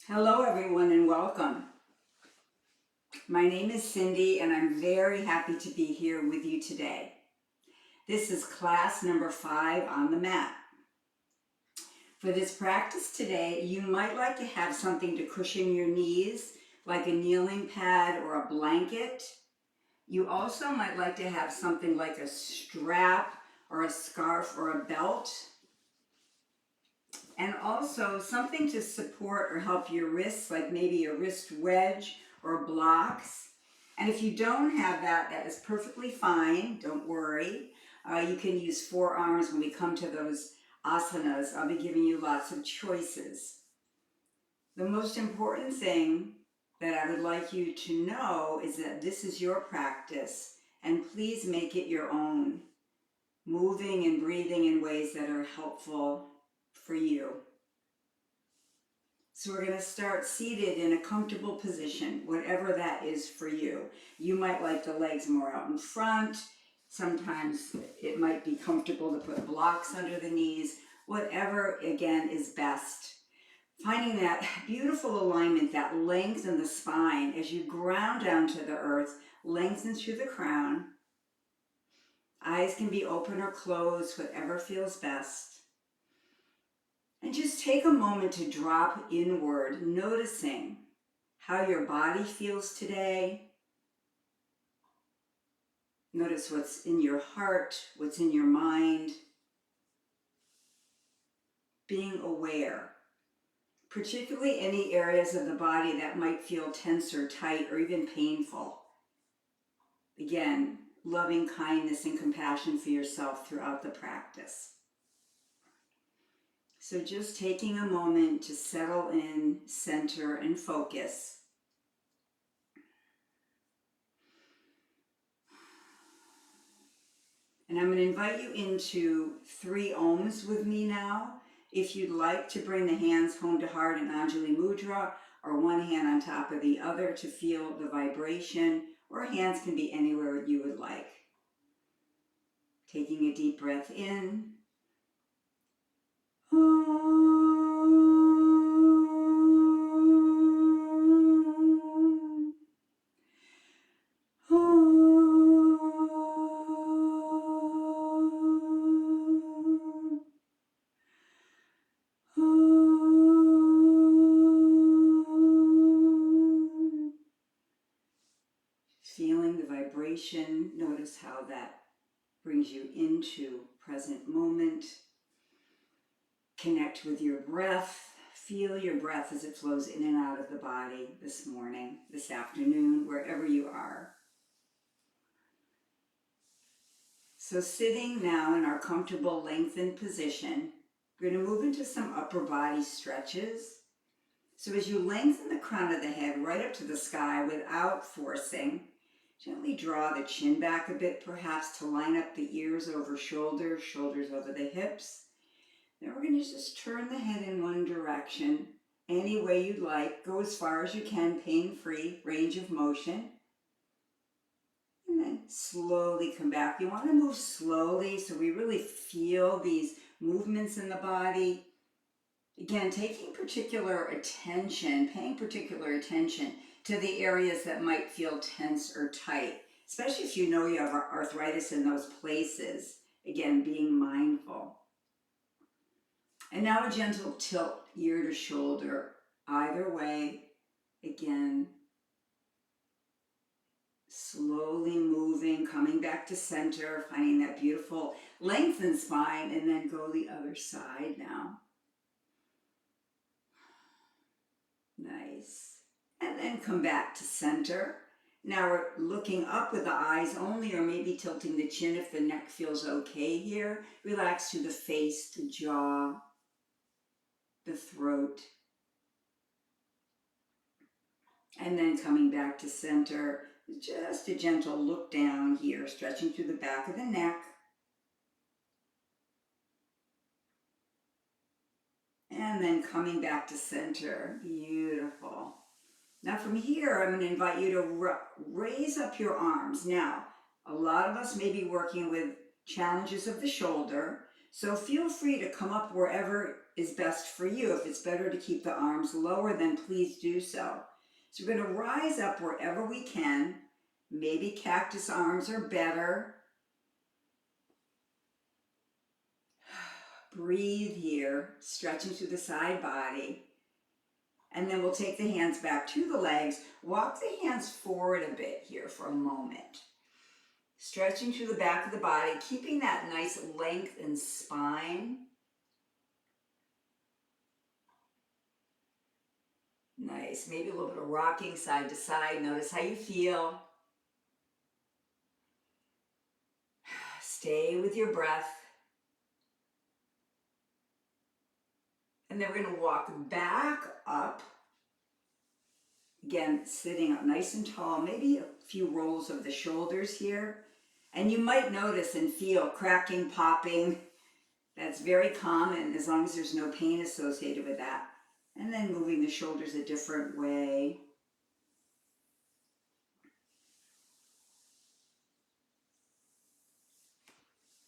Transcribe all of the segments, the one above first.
Hello everyone and welcome. My name is Cindy and I'm very happy to be here with you today. This is class number 5 on the mat. For this practice today, you might like to have something to cushion your knees, like a kneeling pad or a blanket. You also might like to have something like a strap or a scarf or a belt. And also something to support or help your wrists, like maybe a wrist wedge or blocks. And if you don't have that, that is perfectly fine. Don't worry. You can use forearms when we come to those asanas. I'll be giving you lots of choices. The most important thing that I would like you to know is that this is your practice, and please make it your own, moving and breathing in ways that are helpful for you. So we're going to start seated in a comfortable position, whatever that is for you. You might like the legs more out in front. Sometimes it might be comfortable to put blocks under the knees. Whatever, again, is best. Finding that beautiful alignment, that length in the spine as you ground down to the earth, lengthen through the crown. Eyes can be open or closed, whatever feels best. And just take a moment to drop inward, noticing how your body feels today. Notice what's in your heart, what's in your mind. Being aware, particularly any areas of the body that might feel tense or tight or even painful. Again, loving kindness and compassion for yourself throughout the practice. So just taking a moment to settle in, center, and focus. And I'm going to invite you into 3 Oms with me now. If you'd like to bring the hands home to heart in Anjali Mudra, or one hand on top of the other to feel the vibration, or hands can be anywhere you would like. Taking a deep breath in. Feeling the vibration, notice how that brings you into present moment. Connect with your breath. Feel your breath as it flows in and out of the body this morning, this afternoon, wherever you are. So sitting now in our comfortable lengthened position, we're going to move into some upper body stretches. So as you lengthen the crown of the head right up to the sky without forcing, gently draw the chin back a bit, perhaps to line up the ears over shoulders, shoulders over the hips. Then we're going to just turn the head in one direction, any way you'd like. Go as far as you can, pain-free, range of motion. And then slowly come back. You want to move slowly so we really feel these movements in the body. Again, taking particular attention, paying particular attention to the areas that might feel tense or tight, especially if you know you have arthritis in those places. Again, being mindful. And now a gentle tilt ear to shoulder, either way. Again, slowly moving, coming back to center, finding that beautiful lengthened spine, and then go the other side now. Nice. And then come back to center. Now we're looking up with the eyes only, or maybe tilting the chin if the neck feels okay here. Relax through the face, the jaw, the throat. And then coming back to center, just a gentle look down here, stretching through the back of the neck. And then coming back to center. Beautiful. Now from here, I'm going to invite you to raise up your arms. Now, a lot of us may be working with challenges of the shoulder, So feel free to come up wherever is best for you. If it's better to keep the arms lower, then please do so. So we're going to rise up wherever we can. Maybe cactus arms are better. Breathe here, stretching through the side body. And then we'll take the hands back to the legs. Walk the hands forward a bit here for a moment. Stretching through the back of the body, keeping that nice length in spine. Nice. Maybe a little bit of rocking side to side. Notice how you feel. Stay with your breath. And then we're going to walk back up. Again, sitting up nice and tall. Maybe a few rolls of the shoulders here. And you might notice and feel cracking, popping. That's very common as long as there's no pain associated with that. And then moving the shoulders a different way.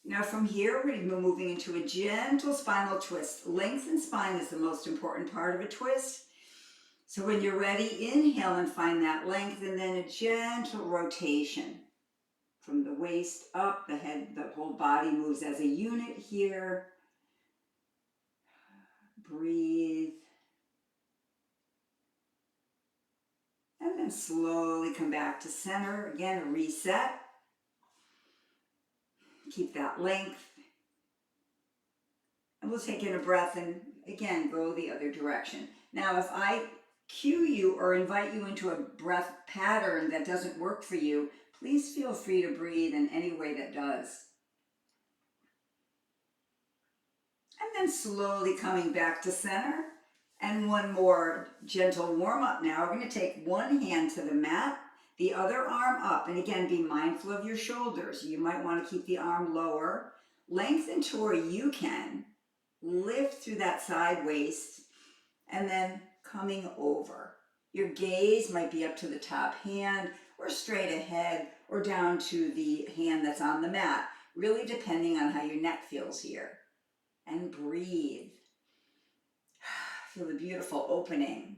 Now from here, we're going to be moving into a gentle spinal twist. Lengthen spine is the most important part of a twist. So when you're ready, inhale and find that length, and then a gentle rotation. From the waist up, the head, the whole body moves as a unit here. Breathe. And then slowly come back to center. Again, reset. Keep that length. And we'll take in a breath and again, go the other direction. Now, if I cue you or invite you into a breath pattern that doesn't work for you, please feel free to breathe in any way that does. And then slowly coming back to center. And one more gentle warm up now. We're going to take one hand to the mat, the other arm up. And again, be mindful of your shoulders. You might want to keep the arm lower. Lengthen to where you can. Lift through that side waist. And then coming over. Your gaze might be up to the top hand or straight ahead or down to the hand that's on the mat, really depending on how your neck feels here. And breathe. Feel the beautiful opening.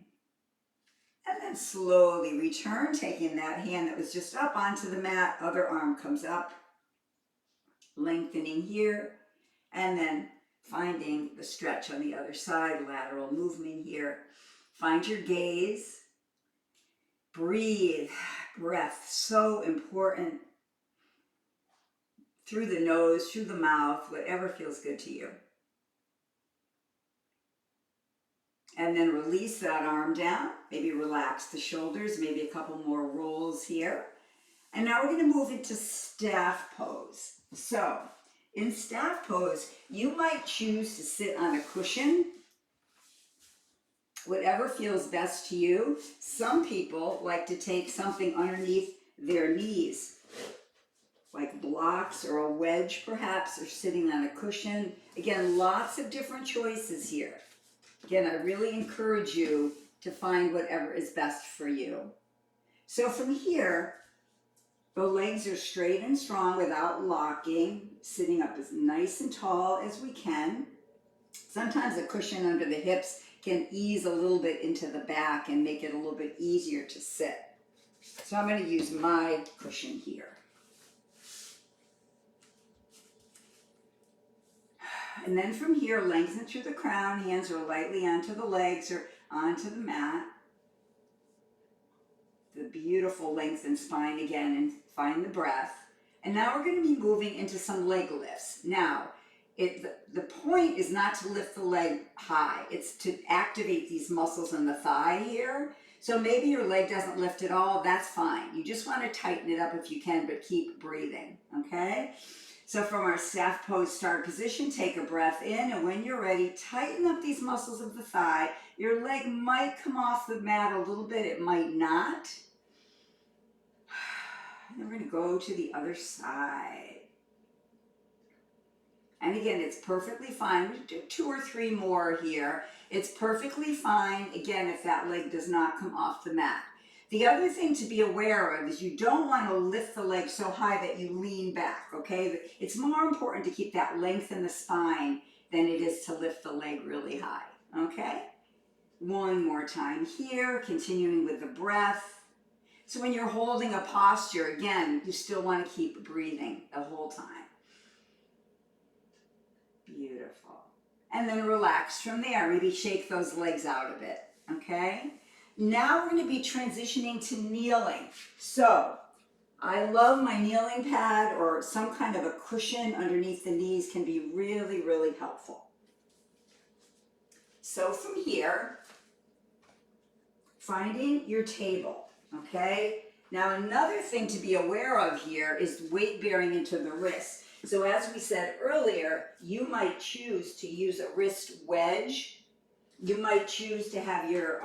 And then slowly return, taking that hand that was just up onto the mat, other arm comes up, lengthening here, and then finding the stretch on the other side, lateral movement here. Find your gaze. Breathe. Breath, so important. Through the nose, through the mouth, whatever feels good to you. And then release that arm down. Maybe relax the shoulders, maybe a couple more rolls here. And now we're going to move into staff pose. So, in staff pose, you might choose to sit on a cushion, whatever feels best to you. Some people like to take something underneath their knees, like blocks or a wedge perhaps, or sitting on a cushion. Again, lots of different choices here. Again, I really encourage you to find whatever is best for you. So from here, the legs are straight and strong without locking, sitting up as nice and tall as we can. Sometimes a cushion under the hips can ease a little bit into the back and make it a little bit easier to sit. So I'm going to use my cushion here. And then from here, lengthen through the crown, hands are lightly onto the legs or onto the mat. The beautiful lengthened spine again, and find the breath. And now we're going to be moving into some leg lifts. Now, the point is not to lift the leg high. It's to activate these muscles in the thigh here. So maybe your leg doesn't lift at all. That's fine. You just want to tighten it up if you can, but keep breathing, okay? So from our staff pose start position, take a breath in, and when you're ready, tighten up these muscles of the thigh. Your leg might come off the mat a little bit, it might not. And then we're going to go to the other side. And again, it's perfectly fine. We do 2 or 3 more here. It's perfectly fine, again, if that leg does not come off the mat. The other thing to be aware of is you don't want to lift the leg so high that you lean back, okay? It's more important to keep that length in the spine than it is to lift the leg really high, okay? One more time here, continuing with the breath. So when you're holding a posture, again, you still want to keep breathing the whole time. Beautiful. And then relax from there. Maybe shake those legs out a bit, okay? Now we're going to be transitioning to kneeling. So I love my kneeling pad, or some kind of a cushion underneath the knees can be really, really helpful. So from here, finding your table, okay? Now another thing to be aware of here is weight bearing into the wrist. So as we said earlier, you might choose to use a wrist wedge. You might choose to have your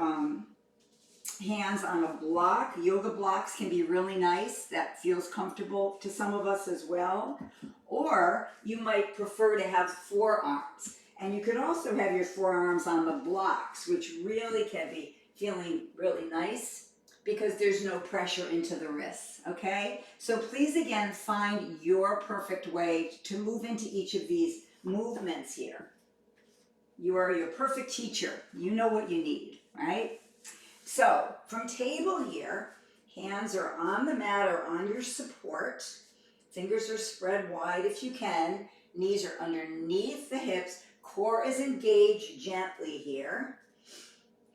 hands on a block. Yoga blocks can be really nice. That feels comfortable to some of us as well. Or you might prefer to have forearms. And you could also have your forearms on the blocks, which really can be feeling really nice because there's no pressure into the wrists, okay? So please, again, find your perfect way to move into each of these movements here. You are your perfect teacher. You know what you need, right? So from table here, hands are on the mat or on your support. Fingers are spread wide if you can. Knees are underneath the hips. Core is engaged gently here.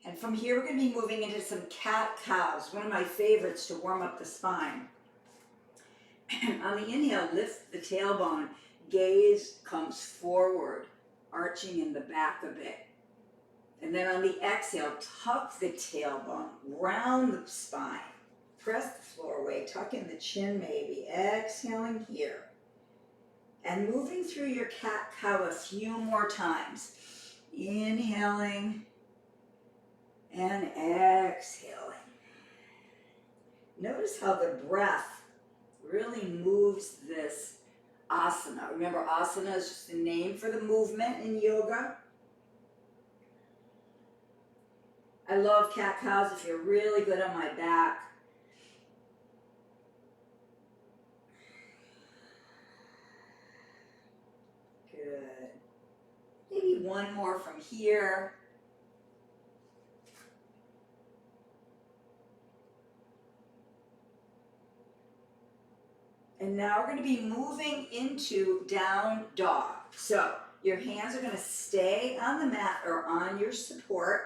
And from here, we're going to be moving into some cat-cows, one of my favorites to warm up the spine. On the inhale, lift the tailbone. Gaze comes forward, arching in the back a bit. And then on the exhale, tuck the tailbone, round the spine. Press the floor away, tuck in the chin maybe. Exhaling here. And moving through your cat-cow a few more times. Inhaling and exhaling. Notice how the breath really moves this asana. Remember, asana is just a name for the movement in yoga. I love cat-cows if you're really good on my back. Good. Maybe one more from here. And now we're going to be moving into down dog. So your hands are going to stay on the mat or on your support.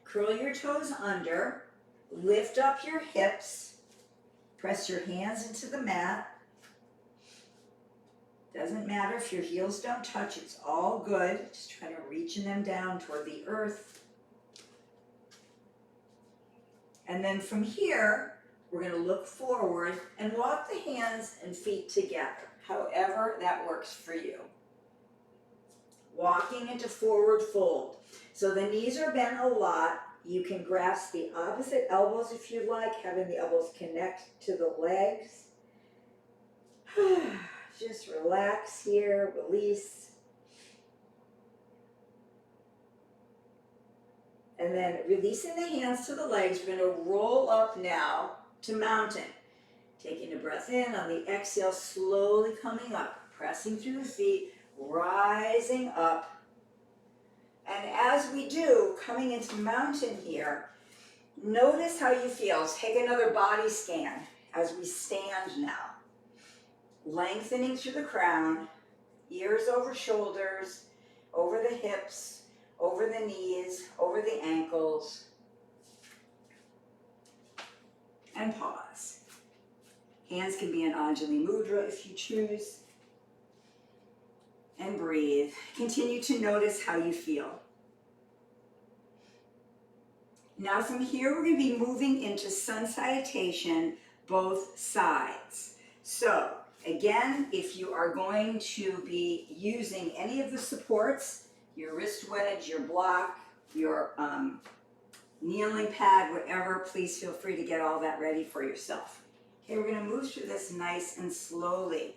Curl your toes under. Lift up your hips. Press your hands into the mat. Doesn't matter if your heels don't touch, it's all good. Just try to reaching them down toward the earth. And then from here, we're going to look forward and walk the hands and feet together, however that works for you. Walking into forward fold. So the knees are bent a lot. You can grasp the opposite elbows if you like, having the elbows connect to the legs. Just relax here, release. And then releasing the hands to the legs, we're going to roll up now to mountain. Taking a breath in, on the exhale, slowly coming up, pressing through the feet, rising up. And as we do, coming into mountain here, notice how you feel. Take another body scan as we stand now. Lengthening through the crown, ears over shoulders, over the hips, over the knees, over the ankles. And pause. Hands can be in Anjali Mudra if you choose. And breathe. Continue to notice how you feel. Now from here, we're going to be moving into sun salutation, both sides. So, again, if you are going to be using any of the supports, your wrist wedge, your block, your kneeling pad, whatever, please feel free to get all that ready for yourself. Okay, we're going to move through this nice and slowly.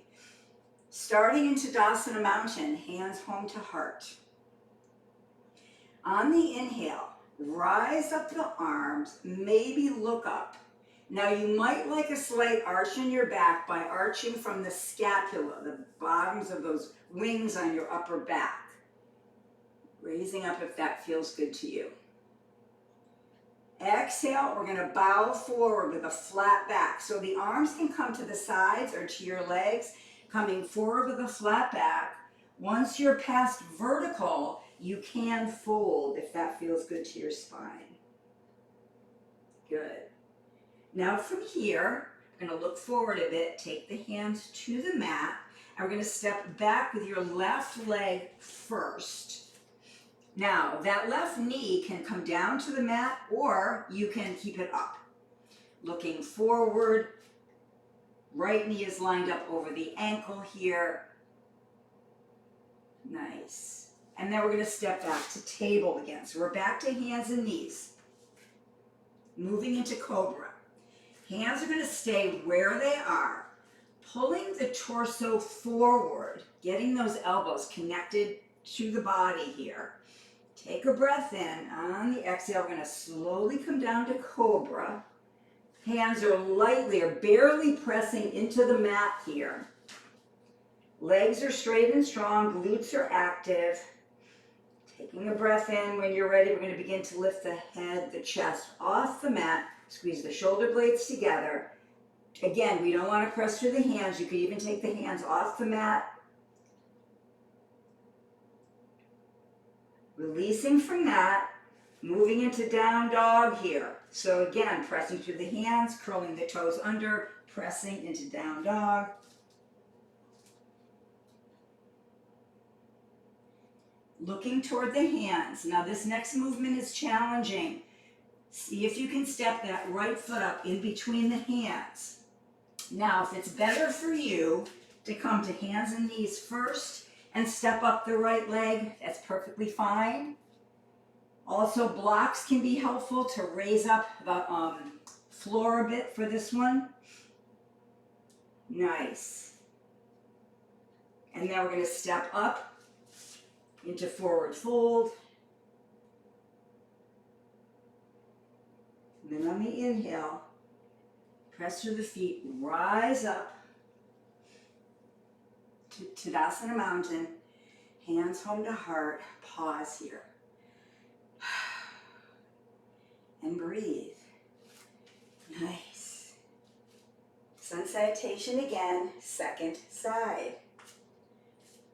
Starting into Tadasana Mountain, hands home to heart. On the inhale, Rise up the arms, maybe look up. Now you might like a slight arch in your back by arching from the scapula, the bottoms of those wings on your upper back. Raising up if that feels good to you. Exhale, we're going to bow forward with a flat back. So the arms can come to the sides or to your legs, coming forward with a flat back. Once you're past vertical, you can fold if that feels good to your spine. Good. Now from here, we're going to look forward a bit, take the hands to the mat, and we're going to step back with your left leg first. Now, that left knee can come down to the mat or you can keep it up. Looking forward, right knee is lined up over the ankle here. Nice. And then we're going to step back to table again. So we're back to hands and knees. Moving into cobra. Hands are going to stay where they are. Pulling the torso forward, getting those elbows connected to the body here. Take a breath in. On the exhale, we're going to slowly come down to cobra. Hands are lightly or barely pressing into the mat here. Legs are straight and strong. Glutes are active. Taking a breath in. When you're ready, we're going to begin to lift the head, the chest off the mat. Squeeze the shoulder blades together. Again, we don't want to press through the hands. You could even take the hands off the mat. Releasing from that, moving into down dog here. So again, pressing through the hands, curling the toes under, pressing into down dog. Looking toward the hands. Now this next movement is challenging. See if you can step that right foot up in between the hands. Now, if it's better for you to come to hands and knees first and step up the right leg, that's perfectly fine. Also, blocks can be helpful to raise up the floor a bit for this one. Nice. And then we're going to step up into forward fold. And then on the inhale, press through the feet, rise up to Tadasana Mountain, hands home to heart, pause here. And breathe. Nice. Sun salutation again, second side.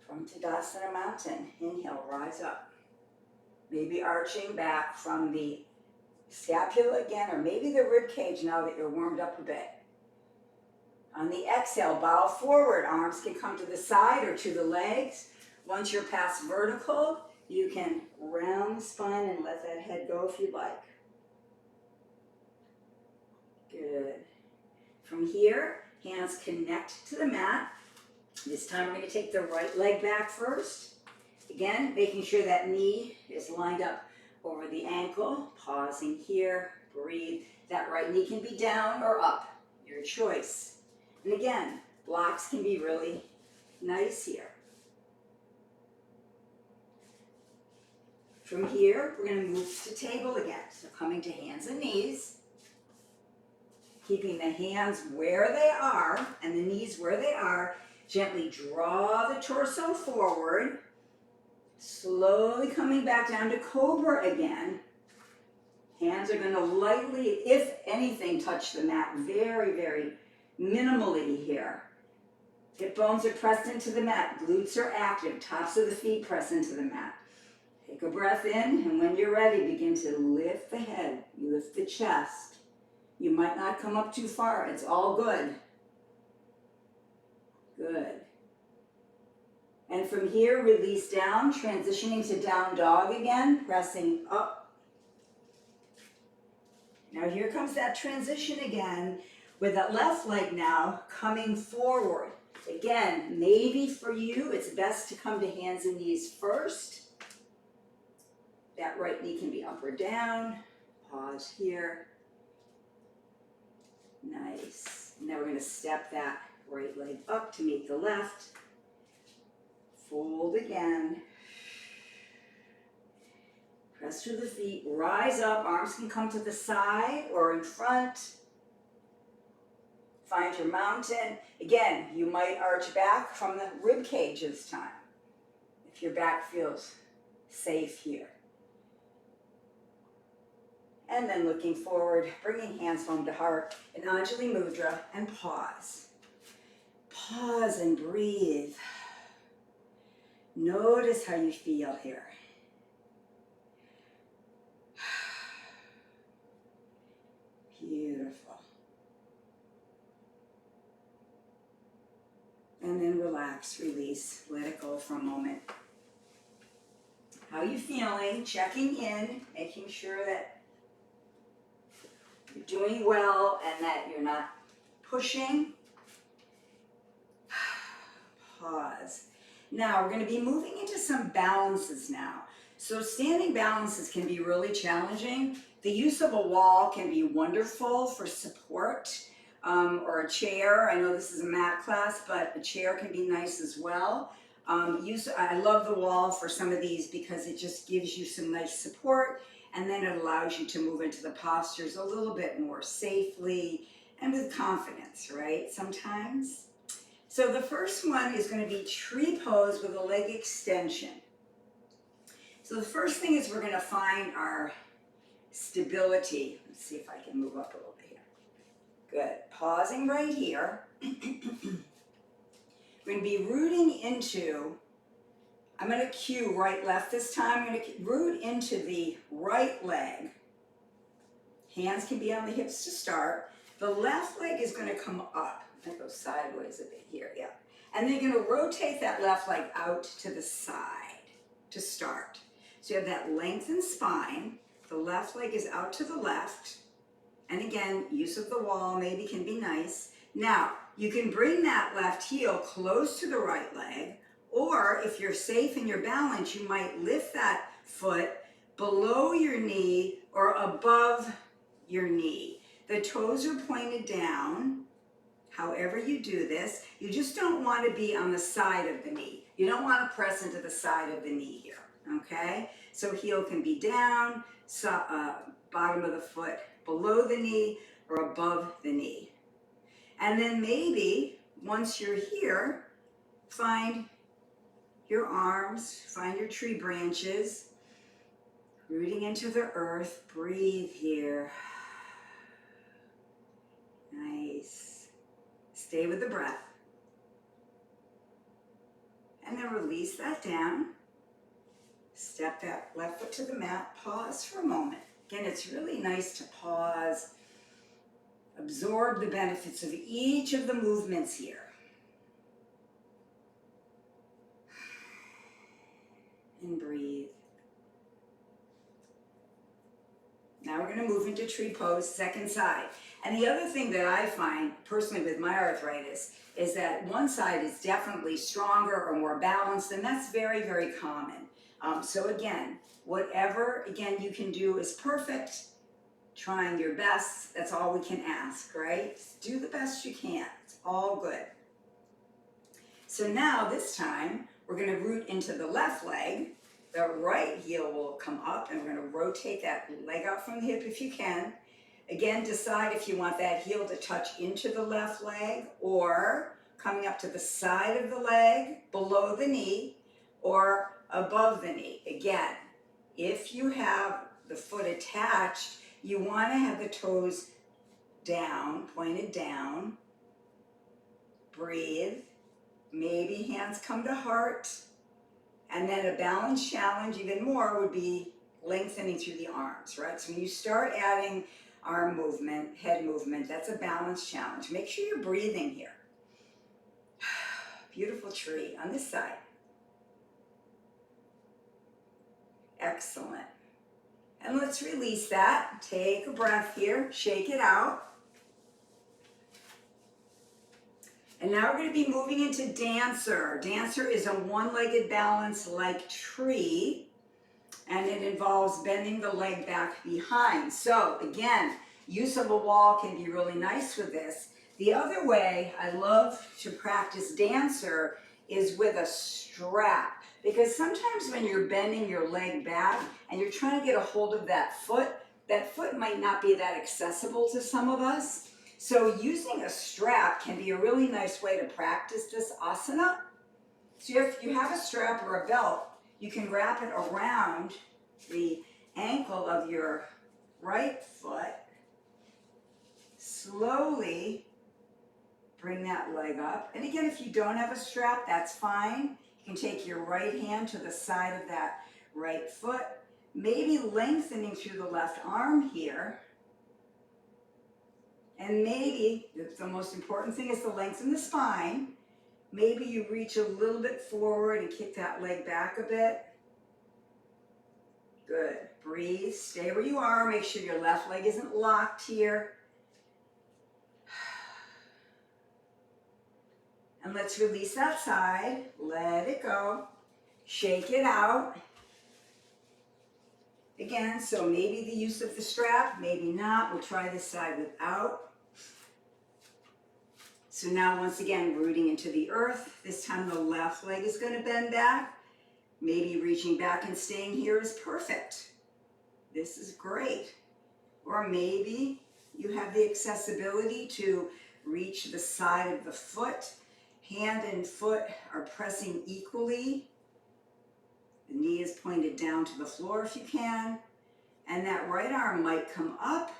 From Tadasana Mountain, inhale, rise up. Maybe arching back from the scapula again, or maybe the rib cage now that you're warmed up a bit. On the exhale, bow forward. Arms can come to the side or to the legs. Once you're past vertical, you can round the spine and let that head go if you'd like. Good. From here, hands connect to the mat. This time we're going to take the right leg back first. Again, making sure that knee is lined up over the ankle. Pausing here, breathe. That right knee can be down or up, your choice. And again, blocks can be really nice here. From here, we're going to move to table again. So coming to hands and knees. Keeping the hands where they are and the knees where they are. Gently draw the torso forward. Slowly coming back down to cobra again. Hands are going to lightly, if anything, touch the mat very, very minimally here. Hip bones are pressed into the mat. Glutes are active. Tops of the feet press into the mat. Take a breath in, and when you're ready, begin to lift the head. You lift the chest. You might not come up too far. It's all good. Good. And from here, release down, transitioning to down dog again, pressing up. Now here comes that transition again, with that left leg now coming forward. Again, maybe for you, it's best to come to hands and knees first. That right knee can be up or down. Pause here. Nice. Now we're going to step that right leg up to meet the left. Fold again. Rest through the feet, rise up, arms can come to the side or in front. Find your mountain. Again, you might arch back from the rib cage this time, if your back feels safe here. And then looking forward, bringing hands home to heart, in Anjali Mudra, and pause. Pause and breathe. Notice how you feel here. Beautiful. And then relax, release, let it go for a moment. How are you feeling? Checking in, making sure that you're doing well and that you're not pushing. Pause. Now we're going to be moving into some balances now. So standing balances can be really challenging. The use of a wall can be wonderful for support, or a chair. I know this is a mat class, but a chair can be nice as well. I love the wall for some of these because it just gives you some nice support, and then it allows you to move into the postures a little bit more safely and with confidence, right? Sometimes. So the first one is going to be tree pose with a leg extension. So the first thing is we're going to find our stability. Let's see if I can move up a little bit here. Good. Pausing right here. We're going to be rooting into, I'm going to cue right, left this time. I'm going to root into the right leg. Hands can be on the hips to start. The left leg is going to come up. I'm going to go sideways a bit here, yeah. And then you're going to rotate that left leg out to the side to start. So you have that lengthened spine. The left leg is out to the left. And again, use of the wall maybe can be nice. Now, you can bring that left heel close to the right leg, or if you're safe in your balance, you might lift that foot below your knee or above your knee. The toes are pointed down. However you do this, you just don't want to be on the side of the knee. You don't want to press into the side of the knee here, okay? So heel can be down, bottom of the foot below the knee or above the knee. And then maybe, once you're here, find your arms, find your tree branches, rooting into the earth, breathe here. Nice. Stay with the breath. And then release that down. Step that left foot to the mat, pause for a moment. Again, it's really nice to pause, absorb the benefits of each of the movements here. And breathe. Now we're going to move into tree pose, second side. And the other thing that I find, personally with my arthritis, is that one side is definitely stronger or more balanced, and that's very, very common. So again, whatever, again, you can do is perfect. Trying your best, that's all we can ask, right? Just do the best you can. It's all good. So now, this time, we're going to root into the left leg. The right heel will come up, and we're going to rotate that leg out from the hip if you can. Again, decide if you want that heel to touch into the left leg or coming up to the side of the leg, below the knee, or above the knee. Again, if you have the foot attached, you want to have the toes down, pointed down. Breathe. Maybe hands come to heart. And then a balance challenge, even more, would be lengthening through the arms, right? So when you start adding arm movement, head movement, that's a balance challenge. Make sure you're breathing here. Beautiful tree on this side. Excellent. And let's release that. Take a breath here, shake it out. And now we're going to be moving into dancer. Dancer is a one-legged balance like tree, and it involves bending the leg back behind. So again, use of a wall can be really nice with this. The other way I love to practice dancer is with a strap. Because sometimes when you're bending your leg back and you're trying to get a hold of that foot might not be that accessible to some of us. So using a strap can be a really nice way to practice this asana. So if you have a strap or a belt, you can wrap it around the ankle of your right foot. Slowly bring that leg up. And again, if you don't have a strap, that's fine. You can take your right hand to the side of that right foot, maybe lengthening through the left arm here. And maybe, the most important thing is to lengthen the spine. Maybe you reach a little bit forward and kick that leg back a bit. Good. Breathe. Stay where you are. Make sure your left leg isn't locked here. And let's release that side. Let it go. Shake it out. Again, so maybe the use of the strap, maybe not. We'll try this side without. So now once again, rooting into the earth. This time the left leg is going to bend back. Maybe reaching back and staying here is perfect. This is great. Or maybe you have the accessibility to reach the side of the foot. Hand and foot are pressing equally. The knee is pointed down to the floor if you can. And that right arm might come up.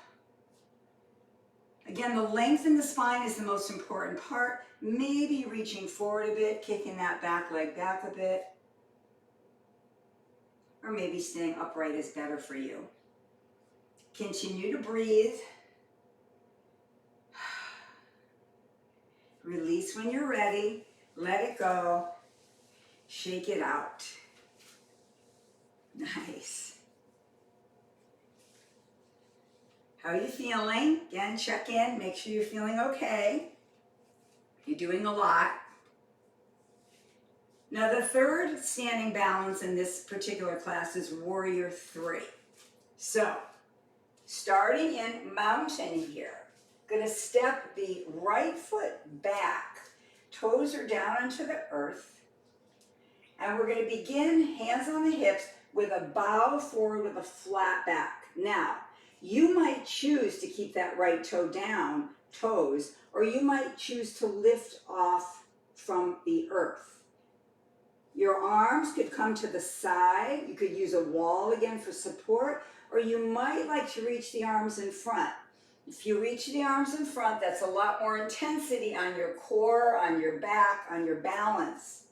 Again, the length in the spine is the most important part. Maybe reaching forward a bit, kicking that back leg back a bit. Or maybe staying upright is better for you. Continue to breathe. Release when you're ready. Let it go. Shake it out. Nice. How are you feeling? Again, check in. Make sure you're feeling okay. You're doing a lot. Now the third standing balance in this particular class is Warrior 3. So, starting in mountain here, gonna step the right foot back. Toes are down onto the earth. And we're gonna begin hands on the hips with a bow forward with a flat back. Now, you might choose to keep that right toe down, toes, or you might choose to lift off from the earth. Your arms could come to the side. You could use a wall again for support, or you might like to reach the arms in front. If you reach the arms in front, that's a lot more intensity on your core, on your back, on your balance.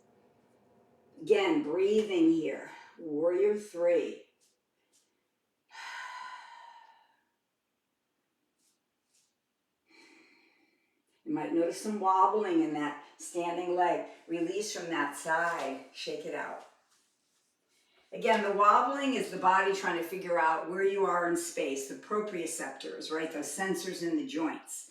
Again, breathing here. Warrior 3. You might notice some wobbling in that standing leg. Release from that side. Shake it out. Again, the wobbling is the body trying to figure out where you are in space, the proprioceptors, right? Those sensors in the joints.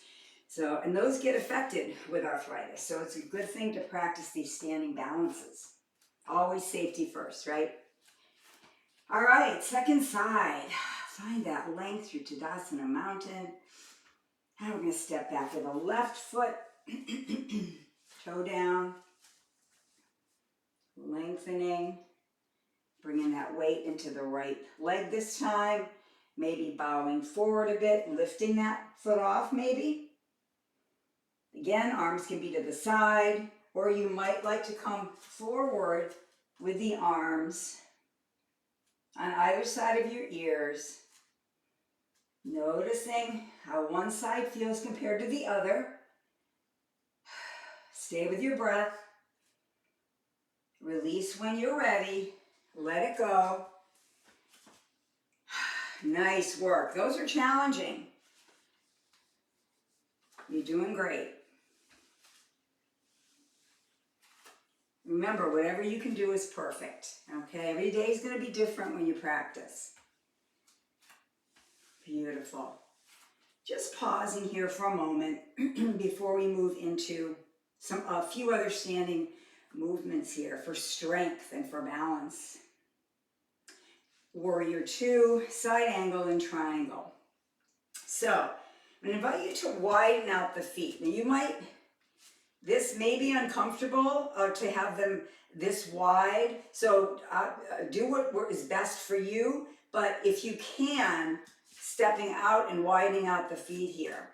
So, and those get affected with arthritis. So it's a good thing to practice these standing balances. Always safety first, right? All right, second side. Find that length through Tadasana Mountain. Now we're going to step back with the left foot, toe down, lengthening, bringing that weight into the right leg this time, maybe bowing forward a bit, lifting that foot off maybe. Again, arms can be to the side, or you might like to come forward with the arms on either side of your ears. Noticing how one side feels compared to the other. Stay with your breath. Release when you're ready. Let it go. Nice work. Those are challenging. You're doing great. Remember, whatever you can do is perfect. Okay? Every day is going to be different when you practice. Beautiful. Just pausing here for a moment before we move into a few other standing movements here for strength and for balance. Warrior 2, side angle and triangle. So, I'm going to invite you to widen out the feet. Now you might This may be uncomfortable to have them this wide, so do what is best for you, but if you can, stepping out and widening out the feet here.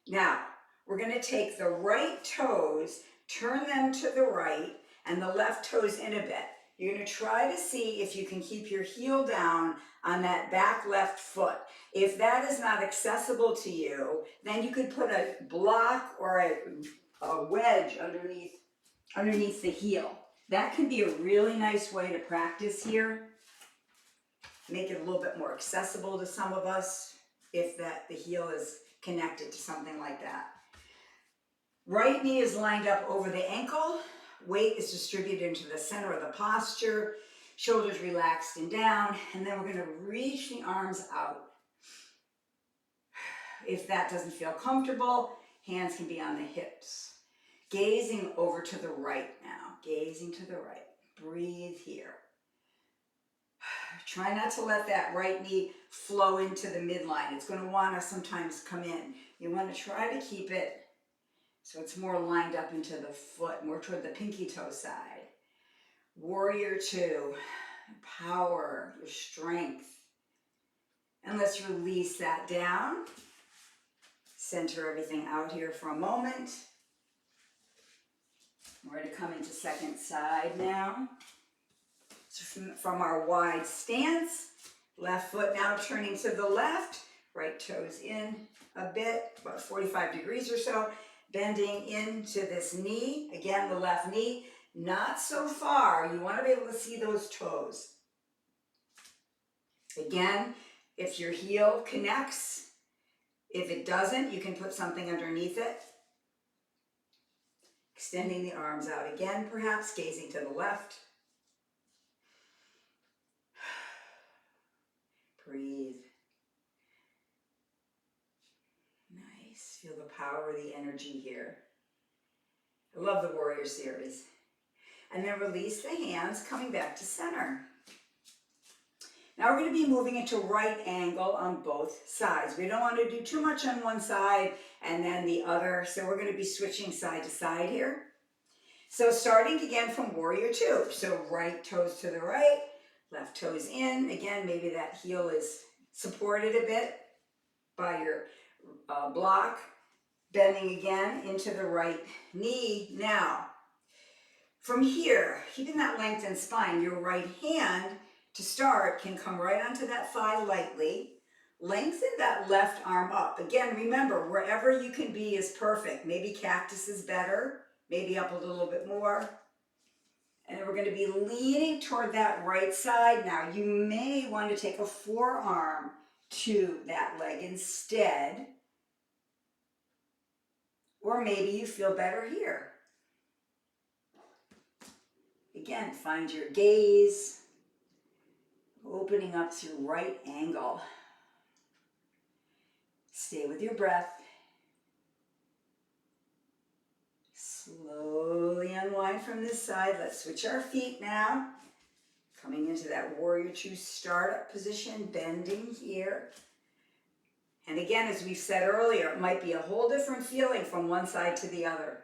Now, we're going to take the right toes, turn them to the right, and the left toes in a bit. You're going to try to see if you can keep your heel down on that back left foot. If that is not accessible to you, then you could put a block or a wedge underneath the heel. That can be a really nice way to practice here. Make it a little bit more accessible to some of us if the heel is connected to something like that. Right knee is lined up over the ankle. Weight is distributed into the center of the posture. Shoulders relaxed and down. And then we're going to reach the arms out. If that doesn't feel comfortable, hands can be on the hips. Gazing over to the right now. Gazing to the right. Breathe here. Try not to let that right knee flow into the midline. It's going to want to sometimes come in. You want to try to keep it so it's more lined up into the foot, more toward the pinky toe side. Warrior two, power, your strength. And let's release that down. Center everything out here for a moment. We're going to come into second side now. So from our wide stance, left foot now turning to the left, right toes in a bit, about 45 degrees or so, bending into this knee. Again, the left knee, not so far. You want to be able to see those toes. Again, if your heel connects, if it doesn't, you can put something underneath it. Extending the arms out again, perhaps, gazing to the left. Breathe. Nice. Feel the power of the energy here. I love the Warrior Series. And then release the hands, coming back to center. Now we're going to be moving into right angle on both sides. We don't want to do too much on one side and then the other, so we're going to be switching side to side here. So starting again from Warrior Two. So right toes to the right, left toes in. Again, maybe that heel is supported a bit by your block. Bending again into the right knee. Now, from here, keeping that lengthened spine, your right hand to start can come right onto that thigh lightly. Lengthen that left arm up. Again, remember, wherever you can be is perfect. Maybe cactus is better, maybe up a little bit more. And then we're going to be leaning toward that right side. Now, you may want to take a forearm to that leg instead. Or maybe you feel better here. Again, find your gaze, opening up through right angle. Stay with your breath. Slowly unwind from this side. Let's switch our feet now. Coming into that Warrior Two startup position, bending here. And again, as we said earlier, it might be a whole different feeling from one side to the other.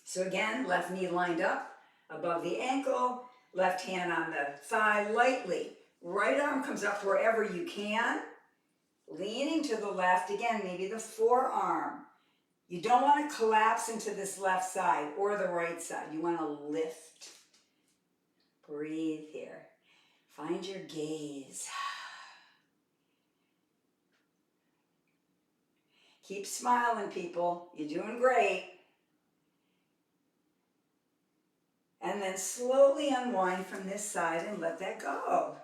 So again, left knee lined up above the ankle, left hand on the thigh lightly. Right arm comes up wherever you can. Leaning to the left, again, maybe the forearm. You don't want to collapse into this left side or the right side. You want to lift. Breathe here. Find your gaze. Keep smiling, people. You're doing great. And then slowly unwind from this side and let that go.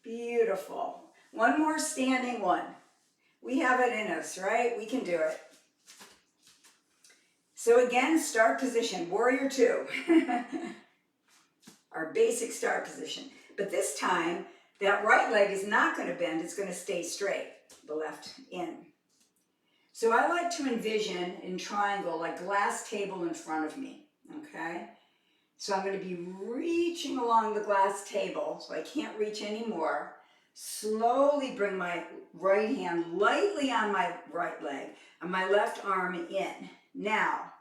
Beautiful. One more standing one. We have it in us, right? We can do it. So again, start position, Warrior Two. Our basic start position. But this time, that right leg is not going to bend. It's going to stay straight. The left in. So I like to envision in triangle, like glass table in front of me, okay? So I'm going to be reaching along the glass table, so I can't reach anymore. Slowly bring my right hand lightly on my right leg and my left arm in. Now,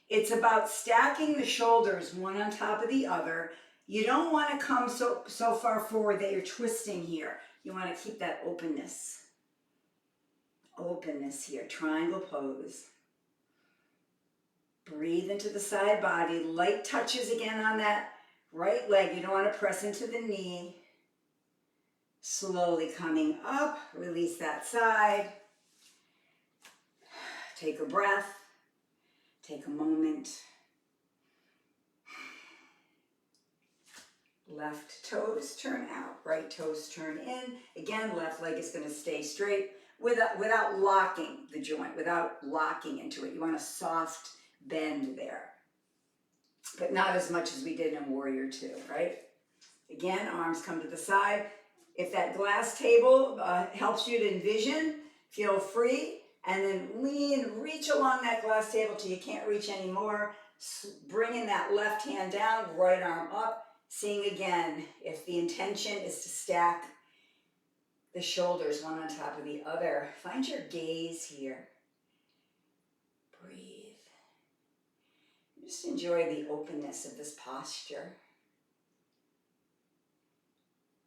it's about stacking the shoulders one on top of the other. You don't want to come so far forward that you're twisting here. You want to keep that openness. Openness here, triangle pose. Breathe into the side body. Light touches again on that right leg. You don't want to press into the knee. Slowly coming up, release that side. Take a breath. Take a moment. Left toes turn out, right toes turn in. Again, left leg is going to stay straight without locking the joint, without locking into it. You want a soft bend there, but not as much as we did in Warrior Two, right? Again, arms come to the side. If that glass table helps you to envision, feel free, and then lean, reach along that glass table till you can't reach anymore. Bringing that left hand down, right arm up. Seeing again, if the intention is to stack the shoulders one on top of the other, find your gaze here. Breathe. Just enjoy the openness of this posture.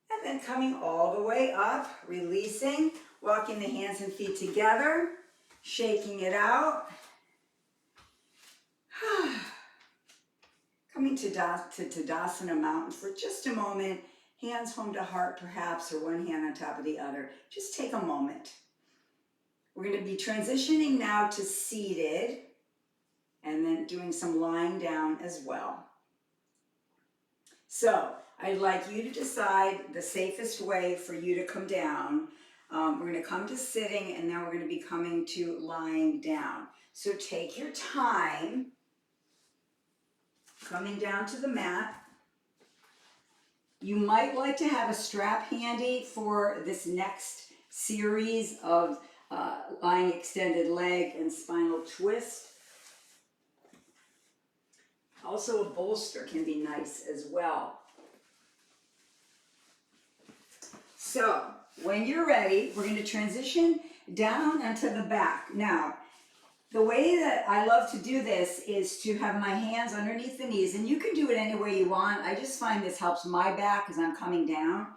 And then coming all the way up, releasing, walking the hands and feet together, shaking it out. Coming to Tadasana Mountain for just a moment, hands home to heart perhaps, or one hand on top of the other. Just take a moment. We're going to be transitioning now to seated, and then doing some lying down as well. So, I'd like you to decide the safest way for you to come down. We're going to come to sitting, and then we're going to be coming to lying down. So take your time coming down to the mat. You might like to have a strap handy for this next series of lying extended leg and spinal twist. Also, a bolster can be nice as well. So, when you're ready, we're going to transition down onto the back. Now, the way that I love to do this is to have my hands underneath the knees, and you can do it any way you want. I just find this helps my back as I'm coming down.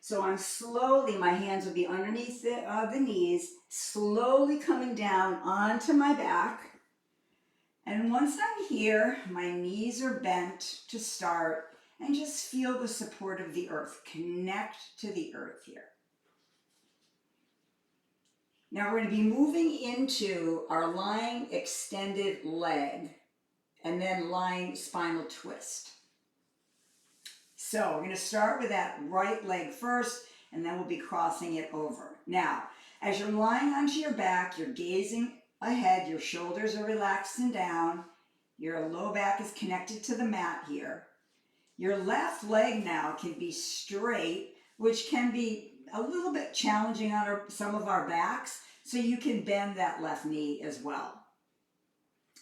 So I'm slowly, my hands will be underneath the knees, slowly coming down onto my back. And once I'm here, my knees are bent to start, and just feel the support of the earth. Connect to the earth here. Now we're going to be moving into our lying extended leg and then lying spinal twist. So we're going to start with that right leg first, and then we'll be crossing it over. Now, as you're lying onto your back, you're gazing ahead, your shoulders are relaxed and down, your low back is connected to the mat here. Your left leg now can be straight, which can be a little bit challenging on some of our backs, so you can bend that left knee as well.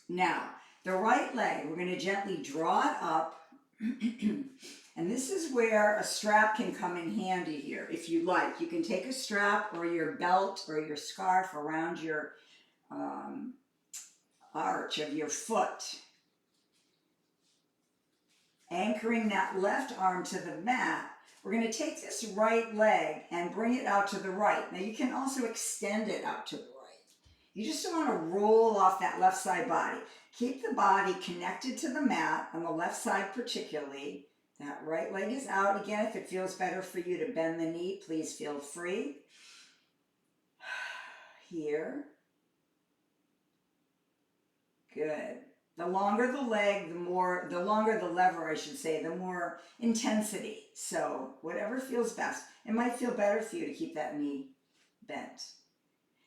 Now, the right leg, we're going to gently draw it up, and this is where a strap can come in handy here, if you like. You can take a strap or your belt or your scarf around your arch of your foot, anchoring that left arm to the mat. We're going to take this right leg and bring it out to the right. Now you can also extend it out to the right. You just don't want to roll off that left side body. Keep the body connected to the mat on the left side particularly. That right leg is out. Again, if it feels better for you to bend the knee, please feel free. Here. Good. The longer the leg, the longer the lever, I should say, the more intensity. So whatever feels best. It might feel better for you to keep that knee bent.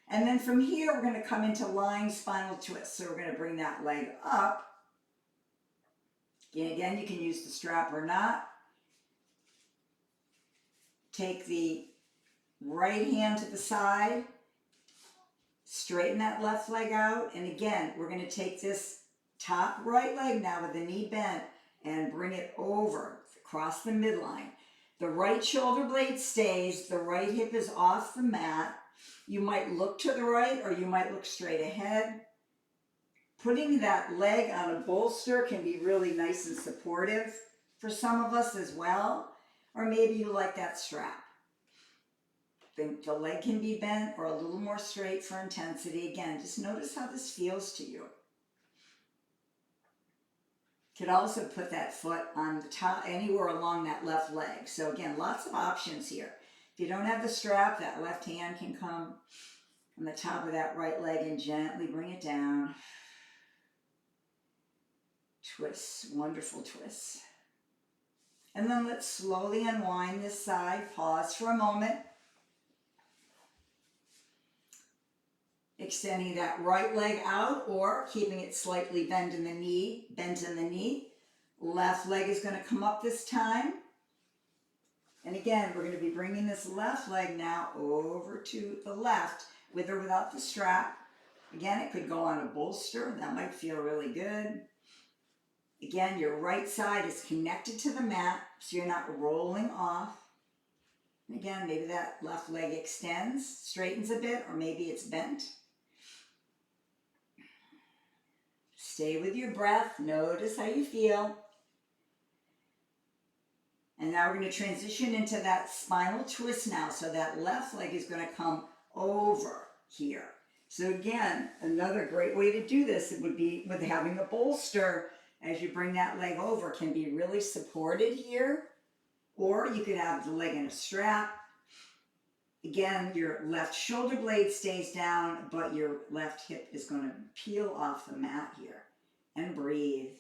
And then from here, we're going to come into lying spinal twist. So we're going to bring that leg up. Again, you can use the strap or not. Take the right hand to the side. Straighten that left leg out. And again, we're going to take this top right leg now with the knee bent and bring it over across the midline. The right shoulder blade stays, the right hip is off the mat. You might look to the right or you might look straight ahead. Putting that leg on a bolster can be really nice and supportive for some of us as well. Or maybe you like that strap. The leg can be bent or a little more straight for intensity. Again, just notice how this feels to you. Could also put that foot on the top, anywhere along that left leg. So again, lots of options here. If you don't have the strap, that left hand can come on the top of that right leg and gently bring it down. Twists, wonderful twists. And then let's slowly unwind this side. Pause for a moment. Extending that right leg out or keeping it slightly bent in the knee. Left leg is going to come up this time. And again, we're going to be bringing this left leg now over to the left with or without the strap. Again, it could go on a bolster. That might feel really good. Again, your right side is connected to the mat, so you're not rolling off. And again, maybe that left leg extends, straightens a bit, or maybe it's bent. Stay with your breath. Notice how you feel. And now we're going to transition into that spinal twist now. So that left leg is going to come over here. So again, another great way to do this, it would be with having a bolster. As you bring that leg over, can be really supported here. Or you could have the leg in a strap. Again, your left shoulder blade stays down, but your left hip is going to peel off the mat here. And breathe.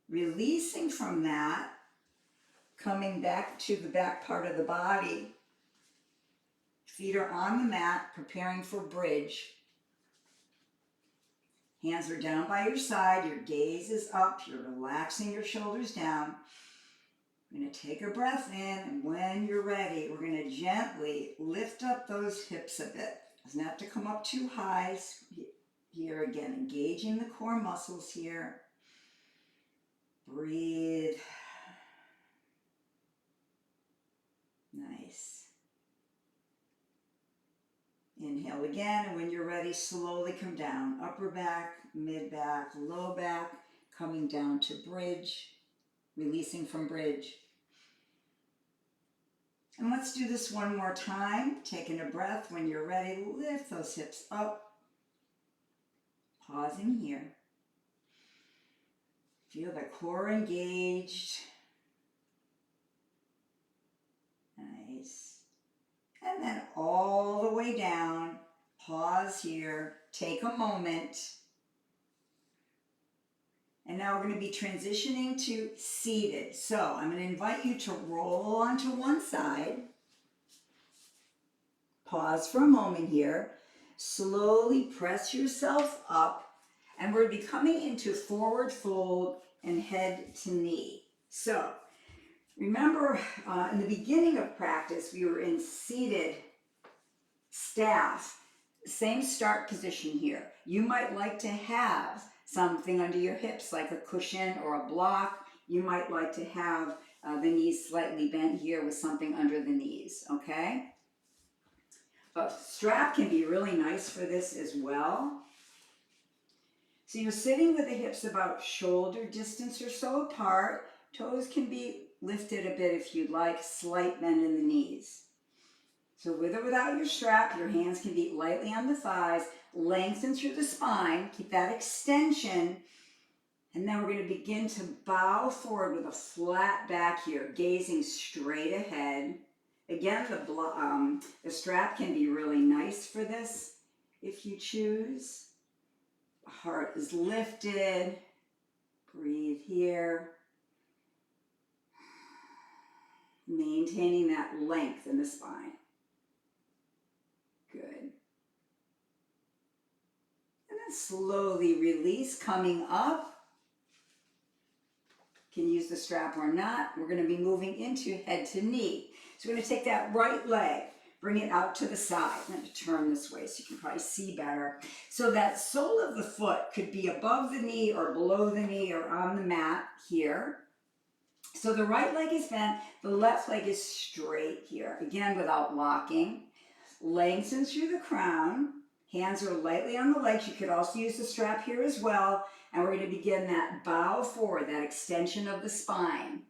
Releasing from that, coming back to the back part of the body. Feet are on the mat, preparing for bridge. Hands are down by your side, your gaze is up, you're relaxing your shoulders down. We're going to take a breath in, and when you're ready, we're going to gently lift up those hips a bit. Doesn't have to come up too high. Here again, engaging the core muscles here. Breathe. Nice. Inhale again, and when you're ready, slowly come down. Upper back, mid back, low back, coming down to bridge, releasing from bridge. And let's do this one more time. Taking a breath. When you're ready, lift those hips up. Pausing here. Feel the core engaged. Nice. And then all the way down. Pause here. Take a moment. And now we're going to be transitioning to seated. So I'm going to invite you to roll onto one side. Pause for a moment here. Slowly press yourself up. And we're going to be coming into forward fold and head to knee. So remember in the beginning of practice, we were in seated staff. Same start position here. You might like to have something under your hips like a cushion or a block. You might like to have the knees slightly bent here with something under the knees, okay? A strap can be really nice for this as well. So you're sitting with the hips about shoulder distance or so apart. Toes can be lifted a bit if you'd like, slight bend in the knees. So with or without your strap, your hands can be lightly on the thighs, lengthen through the spine, keep that extension. And now we're going to begin to bow forward with a flat back here, gazing straight ahead. Again, the strap can be really nice for this if you choose. The heart is lifted. Breathe here. Maintaining that length in the spine. Good. And then slowly release, coming up. Can use the strap or not. We're going to be moving into head to knee. So we're going to take that right leg, bring it out to the side. I'm going to turn this way so you can probably see better. So that sole of the foot could be above the knee or below the knee or on the mat here. So the right leg is bent, the left leg is straight here. Again, without locking. Lengthen through the crown. Hands are lightly on the legs. You could also use the strap here as well. And we're going to begin that bow forward, that extension of the spine.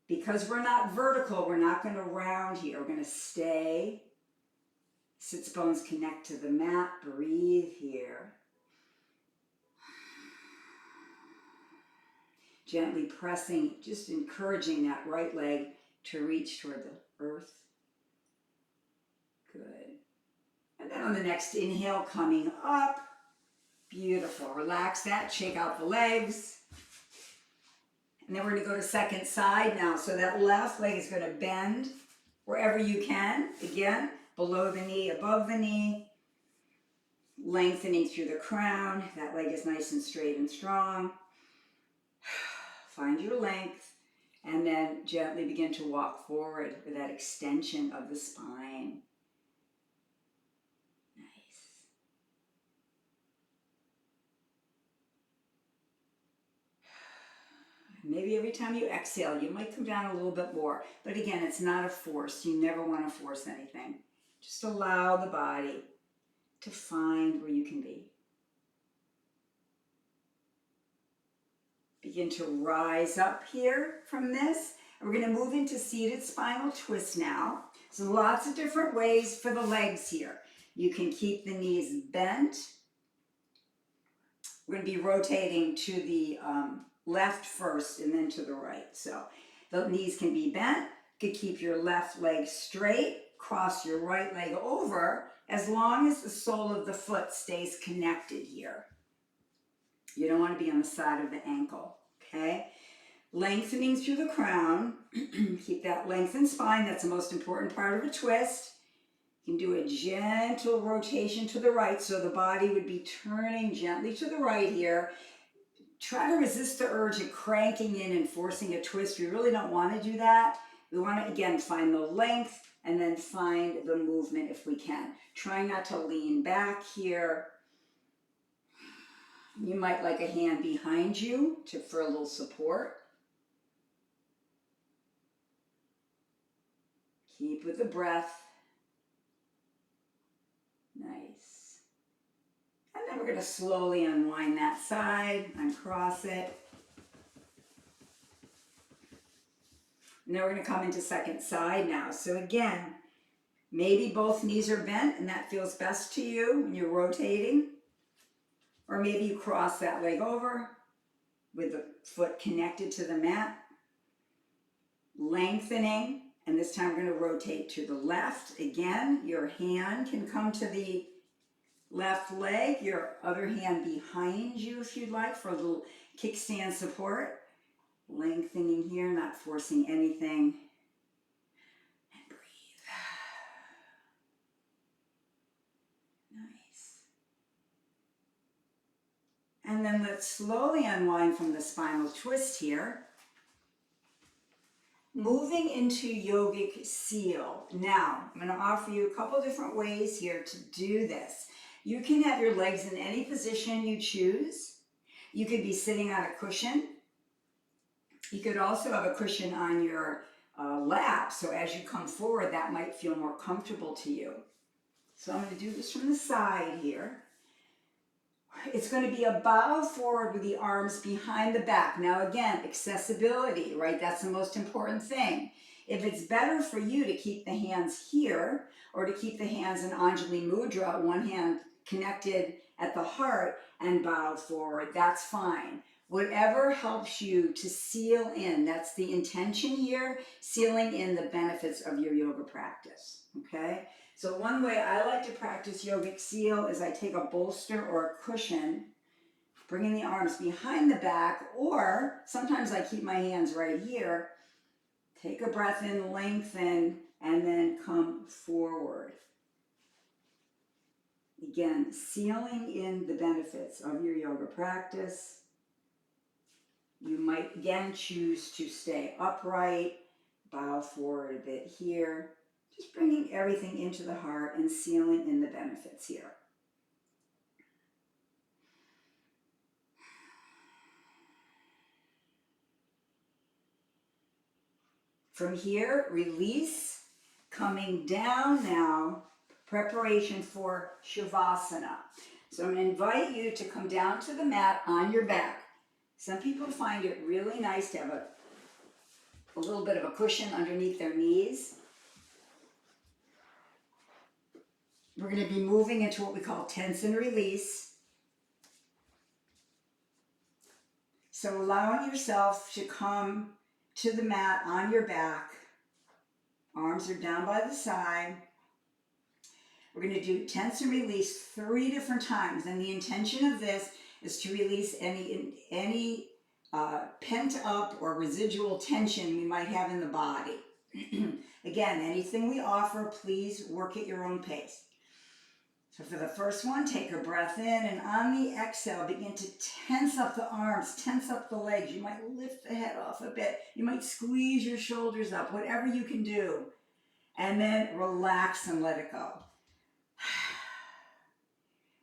Because we're not vertical, we're not going to round here. We're going to stay. Sits bones connect to the mat. Breathe here. Gently pressing, just encouraging that right leg to reach toward the earth. Good. And then on the next inhale, coming up. Beautiful. Relax that. Shake out the legs. And then we're going to go to second side now. So that left leg is going to bend wherever you can. Again, below the knee, above the knee. Lengthening through the crown. That leg is nice and straight and strong. Find your length. And then gently begin to walk forward with that extension of the spine. Maybe every time you exhale, you might come down a little bit more. But again, it's not a force. You never want to force anything. Just allow the body to find where you can be. Begin to rise up here from this. And we're going to move into seated spinal twist now. So lots of different ways for the legs here. You can keep the knees bent. We're going to be rotating to the left first and then to the right. So the knees can be bent. You could keep your left leg straight, cross your right leg over, as long as the sole of the foot stays connected here. You don't want to be on the side of the ankle, okay? Lengthening through the crown. Keep that lengthened spine. That's the most important part of a twist. You can do a gentle rotation to the right, so the body would be turning gently to the right here. Try to resist the urge of cranking in and forcing a twist. We really don't want to do that. We want to, again, find the length and then find the movement if we can. Try not to lean back here. You might like a hand behind you for a little support. Keep with the breath. Nice. And then we're going to slowly unwind that side, uncross it. And then we're going to come into second side now. So again, maybe both knees are bent and that feels best to you when you're rotating. Or maybe you cross that leg over with the foot connected to the mat. Lengthening, and this time we're going to rotate to the left. Again, your hand can come to the left leg, your other hand behind you if you'd like for a little kickstand support. Lengthening here, not forcing anything. And breathe. Nice. And then let's slowly unwind from the spinal twist here. Moving into yogic seal. Now, I'm going to offer you a couple different ways here to do this. You can have your legs in any position you choose. You could be sitting on a cushion. You could also have a cushion on your lap, so as you come forward, that might feel more comfortable to you. So I'm going to do this from the side here. It's going to be a bow forward with the arms behind the back. Now again, accessibility, right? That's the most important thing. If it's better for you to keep the hands here or to keep the hands in Anjali Mudra, one hand connected at the heart and bow forward, that's fine. Whatever helps you to seal in, that's the intention here, sealing in the benefits of your yoga practice, okay? So one way I like to practice yogic seal is I take a bolster or a cushion, bringing the arms behind the back, or sometimes I keep my hands right here. Take a breath in, lengthen, and then come forward. Again, sealing in the benefits of your yoga practice. You might again choose to stay upright, bow forward a bit here, Just bringing everything into the heart and sealing in the benefits here. From here, release, coming down now, preparation for Shavasana. So I'm going to invite you to come down to the mat on your back. Some people find it really nice to have a little bit of a cushion underneath their knees. We're going to be moving into what we call tense and release. So allowing yourself to come to the mat on your back. Arms are down by the side. We're going to do tense and release 3 different times. And the intention of this is to release any pent up or residual tension we might have in the body. Again, anything we offer, please work at your own pace. So for the first one, take a breath in, and on the exhale, begin to tense up the arms, tense up the legs. You might lift the head off a bit. You might squeeze your shoulders up, whatever you can do. And then relax and let it go.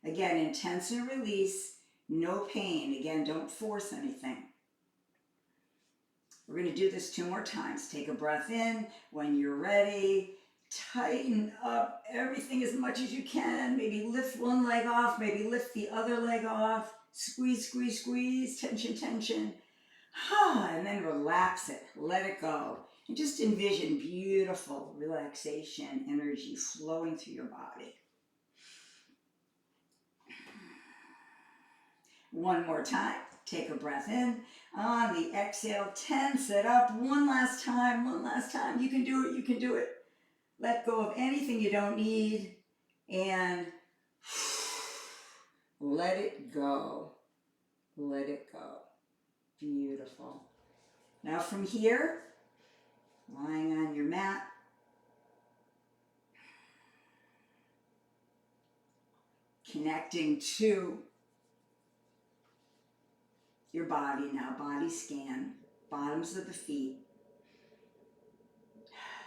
Again, in tense and release, no pain. Again, don't force anything. We're going to do this 2 more times. Take a breath in. When you're ready, tighten up everything as much as you can. Maybe lift one leg off, maybe lift the other leg off. Squeeze, squeeze, squeeze, tension, tension. And then relax it, let it go. And just envision beautiful relaxation energy flowing through your body. One more time, take a breath in. On the exhale, tense it up. One last time, one last time. You can do it, you can do it. Let go of anything you don't need and let it go. Let it go. Beautiful. Now from here, lying on your mat, connecting to your body now, body scan, bottoms of the feet.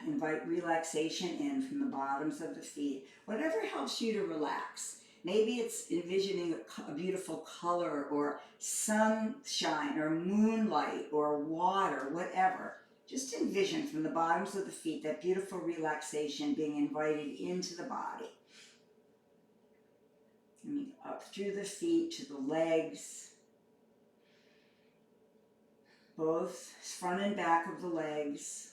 Invite relaxation in from the bottoms of the feet. Whatever helps you to relax. Maybe it's envisioning a beautiful color or sunshine or moonlight or water, whatever. Just envision from the bottoms of the feet that beautiful relaxation being invited into the body. And up through the feet to the legs. Both front and back of the legs.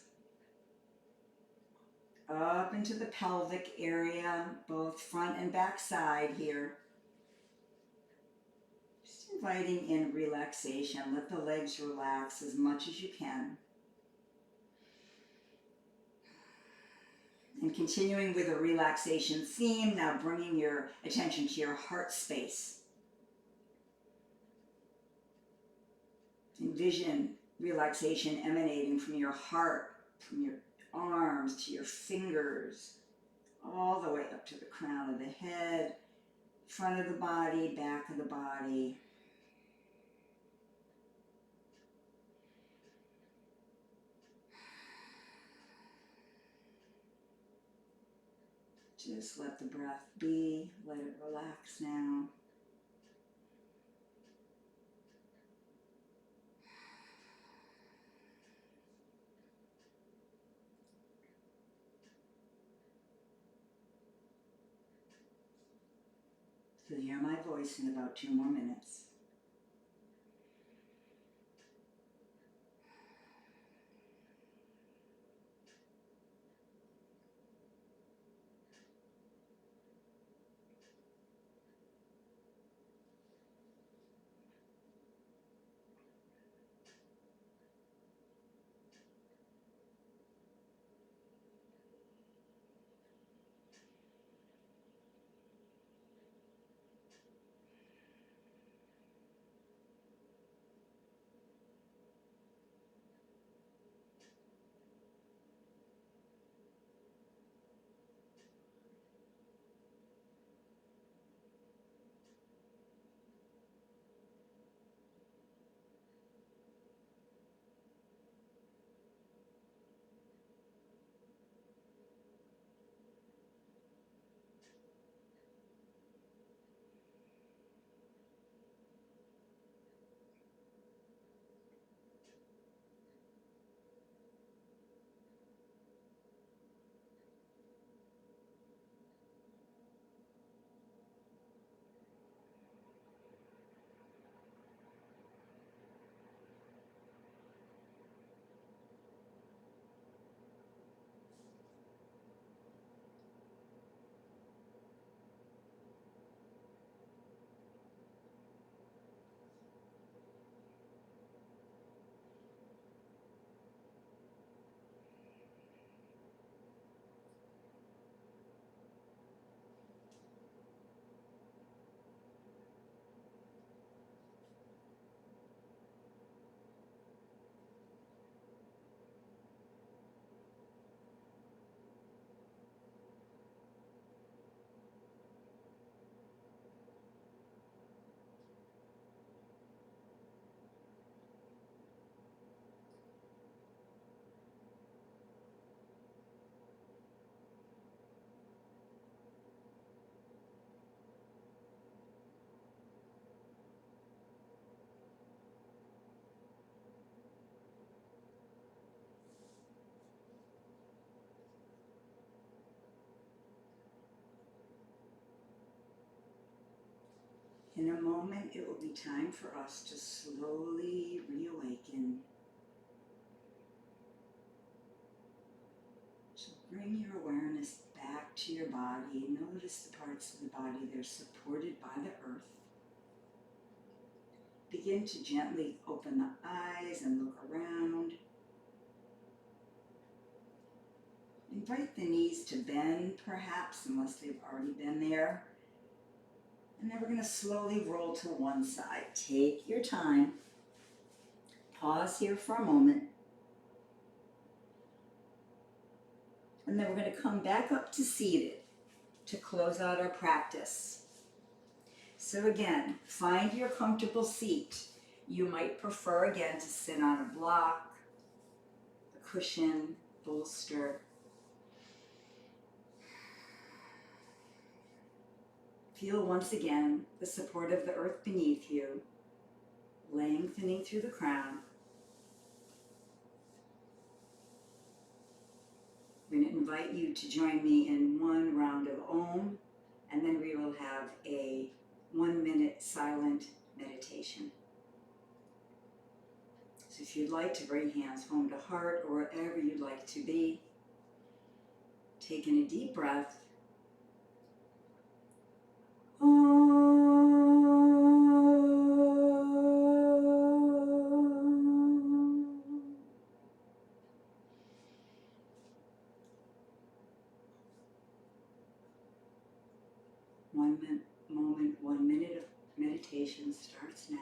Up into the pelvic area, both front and back side here. Just inviting in relaxation. Let the legs relax as much as you can. And continuing with a relaxation theme, now bringing your attention to your heart space. Envision relaxation emanating from your heart, from your arms to your fingers, all the way up to the crown of the head, front of the body, back of the body. Just let the breath be, let it relax now. You'll hear my voice in about 2 more minutes. In a moment, it will be time for us to slowly reawaken. So bring your awareness back to your body. Notice the parts of the body that are supported by the earth. Begin to gently open the eyes and look around. Invite the knees to bend, perhaps, unless they've already been there. And then we're going to slowly roll to one side. Take your time. Pause here for a moment. And then we're going to come back up to seated to close out our practice. So again, find your comfortable seat. You might prefer, again, to sit on a block, a cushion, bolster. Feel once again the support of the earth beneath you, lengthening through the crown. I'm going to invite you to join me in one round of Om, and then we will have a 1-minute silent meditation. So if you'd like to bring hands home to heart or wherever you'd like to be, taking a deep breath. One minute of meditation starts now.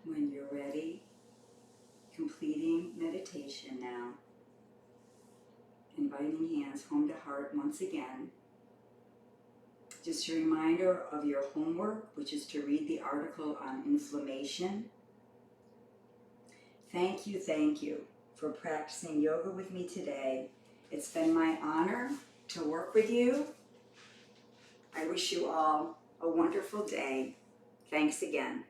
When you're ready, completing meditation now, inviting hands home to heart once again. Just a reminder of your homework, which is to read the article on inflammation. Thank you for practicing yoga with me today. It's been my honor to work with you. I wish you all a wonderful day. Thanks again.